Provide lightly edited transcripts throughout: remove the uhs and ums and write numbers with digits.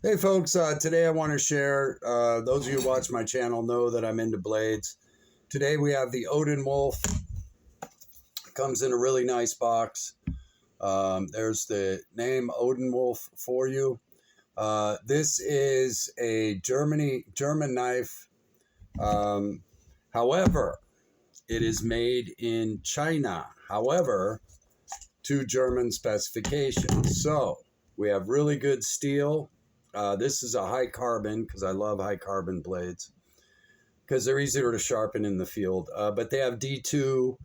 Hey folks, today I want to share, those of you who watch my channel know that I'm into blades. Today we have the ODENWOLF. It comes in a really nice box. There's the name ODENWOLF for you. This is a German knife. However, it is made in China. However, to German specifications. So we have really good steel. This is a high carbon because I love high carbon blades because they're easier to sharpen in the field. But they have D2.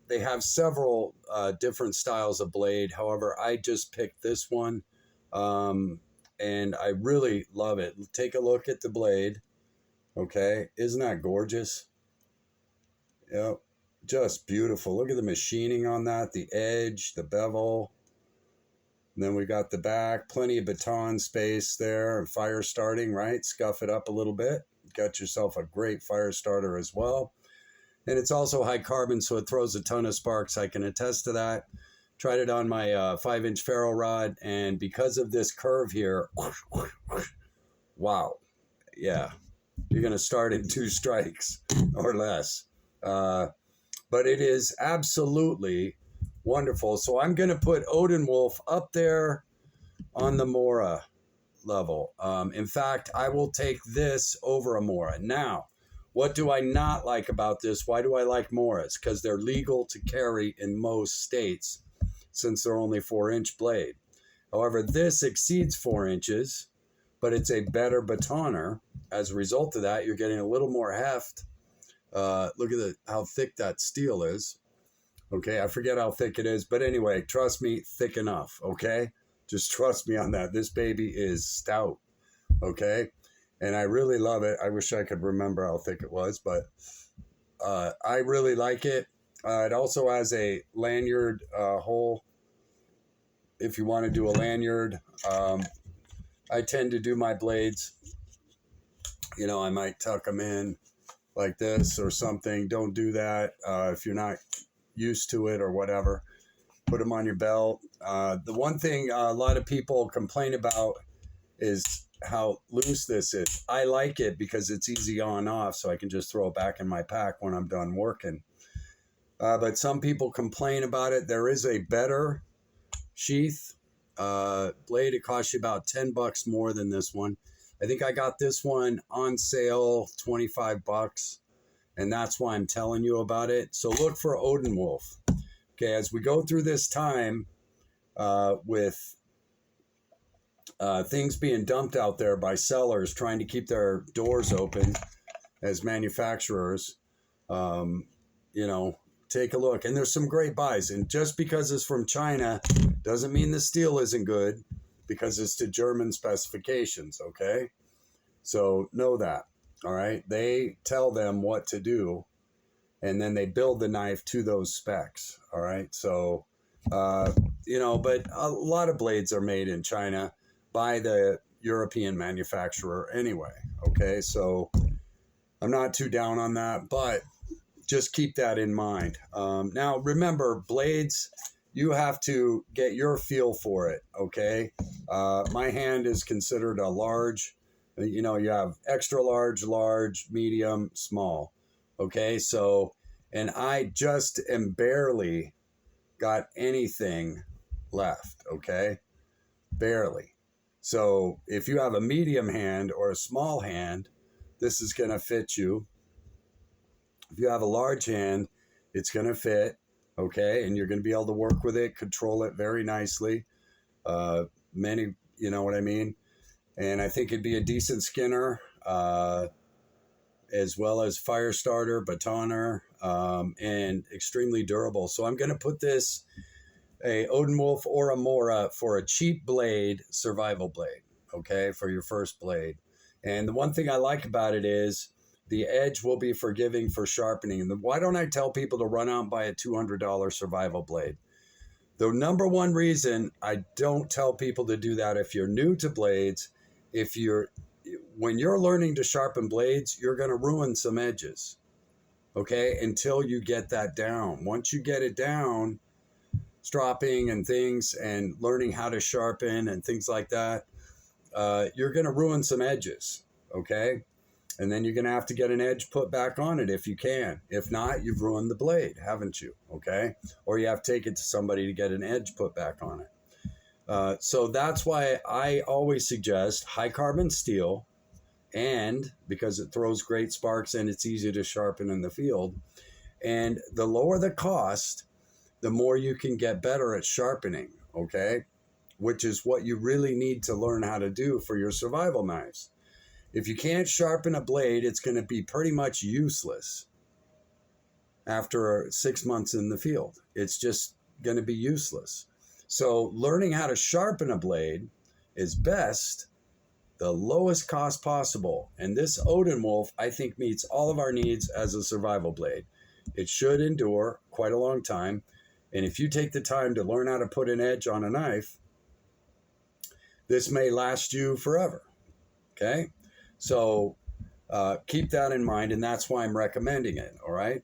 They have several different styles of blade. However, I just picked this one and I really love it. Take a look at the blade. Okay, isn't that gorgeous? Yep, just beautiful. Look at the machining on that, the edge, the bevel. And then we got the back, plenty of baton space there, and fire starting, right? Scuff it up a little bit. Got yourself a great fire starter as well. And it's also high carbon, so it throws a ton of sparks. I can attest to that. Tried it on my 5-inch ferro rod, and because of this curve here, wow, yeah, you're going to start in 2 strikes or less. But it is absolutely wonderful. So I'm going to put ODENWOLF up there on the Mora level. In fact, I will take this over a Mora. Now, what do I not like about this? Why do I like Moras? Because they're legal to carry in most states since they're only 4-inch blade. However, this exceeds 4 inches, but it's a better batoner. As a result of that, you're getting a little more heft. Look at how thick that steel is. Okay, I forget how thick it is, but anyway, trust me, thick enough, okay? Just trust me on that. This baby is stout, okay? And I really love it. I wish I could remember how thick it was, but I really like it. It also has a lanyard hole if you want to do a lanyard. I tend to do my blades, you know, I might tuck them in like this or something. Don't do that if you're not used to it or whatever. Put them on your belt. The one thing a lot of people complain about is how loose this is. I like it because it's easy on off, so I can just throw it back in my pack when I'm done working. But some people complain about it. There is a better sheath blade. It costs you about $10 more than this one. I think I got this one on sale, $25. And that's why I'm telling you about it. So look for ODENWOLF. Okay, as we go through this time with things being dumped out there by sellers trying to keep their doors open as manufacturers, you know, take a look. And there's some great buys. And just because it's from China doesn't mean the steel isn't good, because it's to German specifications, okay? So know that. All right, they tell them what to do, and then they build the knife to those specs. All right, so you know, but a lot of blades are made in China by the European manufacturer anyway. Okay, so I'm not too down on that, but just keep that in mind. Now, remember, blades, you have to get your feel for it. Okay, my hand is considered a large. You know, you have extra large, large, medium, small. Okay, so, and I just am barely got anything left. Okay, barely. So if you have a medium hand or a small hand, this is going to fit you. If you have a large hand, it's going to fit. Okay, and you're going to be able to work with it, control it very nicely. Many, you know what I mean? And I think it'd be a decent skinner, as well as fire starter, batoner, and extremely durable. So I'm going to put this, a ODENWOLF or a Mora, for a cheap blade, survival blade, okay, for your first blade. And the one thing I like about it is the edge will be forgiving for sharpening. And why don't I tell people to run out and buy a $200 survival blade? The number one reason I don't tell people to do that, if you're new to blades, when you're learning to sharpen blades, you're going to ruin some edges, okay, until you get that down. Once you get it down, stropping and things and learning how to sharpen and things like that, you're going to ruin some edges, okay? And then you're going to have to get an edge put back on it if you can. If not, you've ruined the blade, haven't you? Okay? Or you have to take it to somebody to get an edge put back on it. So that's why I always suggest high carbon steel, and because it throws great sparks and it's easy to sharpen in the field. And the lower the cost, the more you can get better at sharpening, okay? Which is what you really need to learn how to do for your survival knives. If you can't sharpen a blade, it's going to be pretty much useless after 6 months in the field. It's just going to be useless. So learning how to sharpen a blade is best, the lowest cost possible. And this ODENWOLF, I think, meets all of our needs as a survival blade. It should endure quite a long time. And if you take the time to learn how to put an edge on a knife, this may last you forever, okay? So keep that in mind, and that's why I'm recommending it, all right?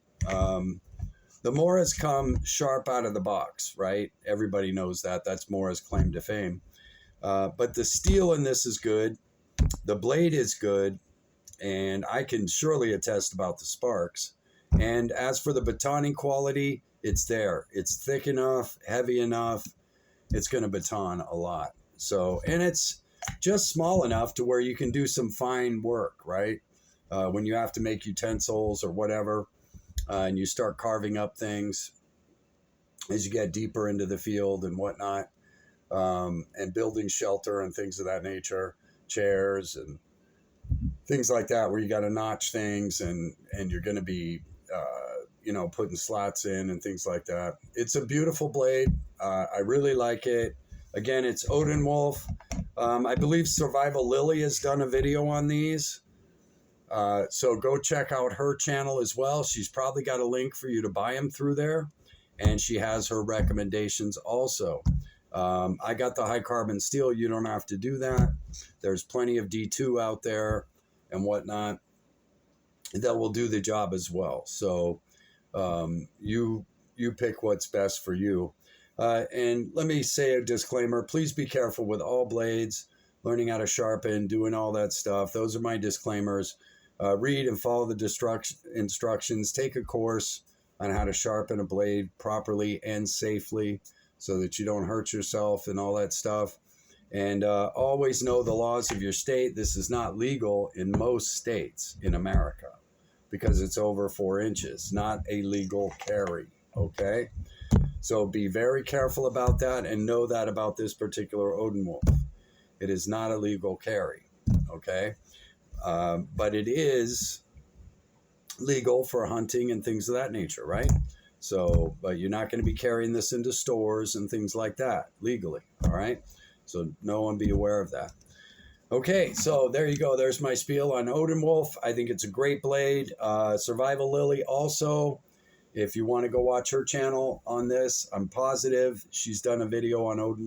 The Mora's come sharp out of the box, right? Everybody knows that. That's Mora's claim to fame. But the steel in this is good. The blade is good, and I can surely attest about the sparks. And as for the batoning quality, it's there. It's thick enough, heavy enough. It's going to baton a lot. So, and it's just small enough to where you can do some fine work, right? When you have to make utensils or whatever, and you start carving up things as you get deeper into the field and whatnot, and building shelter and things of that nature, chairs and things like that, where you got to notch things and you're going to be, putting slots in and things like that. It's a beautiful blade. I really like it. Again, it's ODENWOLF. I believe Survival Lily has done a video on these. So go check out her channel as well. She's probably got a link for you to buy them through there. And she has her recommendations also. I got the high carbon steel. You don't have to do that. There's plenty of D2 out there and whatnot that will do the job as well. So you pick what's best for you. And let me say a disclaimer, please be careful with all blades, learning how to sharpen, doing all that stuff. Those are my disclaimers. Read and follow the instructions. Take a course on how to sharpen a blade properly and safely so that you don't hurt yourself and all that stuff. And always know the laws of your state. This is not legal in most states in America because it's over 4 inches, not a legal carry, okay? So be very careful about that and know that about this particular ODENWOLF. It is not a legal carry, okay? But it is legal for hunting and things of that nature, right? So, but you're not going to be carrying this into stores and things like that legally, all right? So no one be aware of that. Okay, so there you go. There's my spiel on ODENWOLF. I think it's a great blade. Survival Lily also. If you want to go watch her channel on this, I'm positive she's done a video on ODENWOLF.